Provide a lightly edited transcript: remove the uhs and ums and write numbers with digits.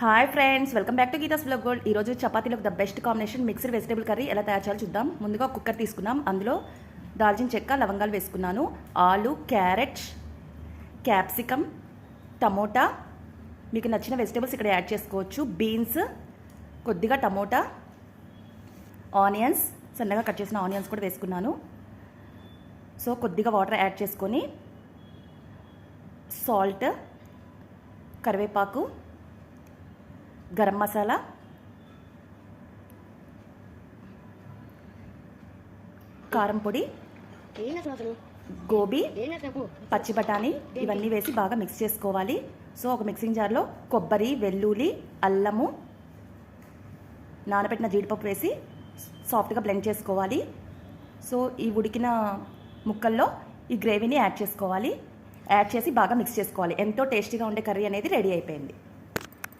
Hi friends, welcome back to Geetha's blog gold. ఈరోజు చపాతీలకు the best combination mixed vegetable curry ఎలా తయారు చేయాలో చూద్దాం. ముందుగా కుక్కర్ తీసుకున్నాం. అందులో దాల్చిన చెక్క, లవంగాలు వేసుకున్నాను. ఆలు, క్యారెట్, క్యాప్సికమ్, టమోటా, మీకు నచ్చిన వెజిటేబుల్స్ ఇక్కడ యాడ్ చేసుకోవచ్చు. బీన్స్, కొద్దిగా టమోటా, ఆనియన్స్, సన్నగా కట్ చేసిన ఆనియన్స్ కూడా వేసుకున్నాను. సో కొద్దిగా వాటర్ యాడ్ చేసుకొని సాల్ట్, కరివేపాకు, గరం మసాలా, కారం పొడి, గోబీ, పచ్చి బఠానీ ఇవన్నీ వేసి బాగా మిక్స్ చేసుకోవాలి. సో ఒక మిక్సింగ్ జార్లో కొబ్బరి, వెల్లుల్లి, అల్లము, నానబెట్టిన జీడిపప్పు వేసి సాఫ్ట్గా బ్లెండ్ చేసుకోవాలి. సో ఈ ఉడికిన ముక్కల్లో ఈ గ్రేవీని యాడ్ చేసుకోవాలి. యాడ్ చేసి బాగా మిక్స్ చేసుకోవాలి. ఎంతో టేస్టీగా ఉండే కర్రీ అనేది రెడీ అయిపోయింది.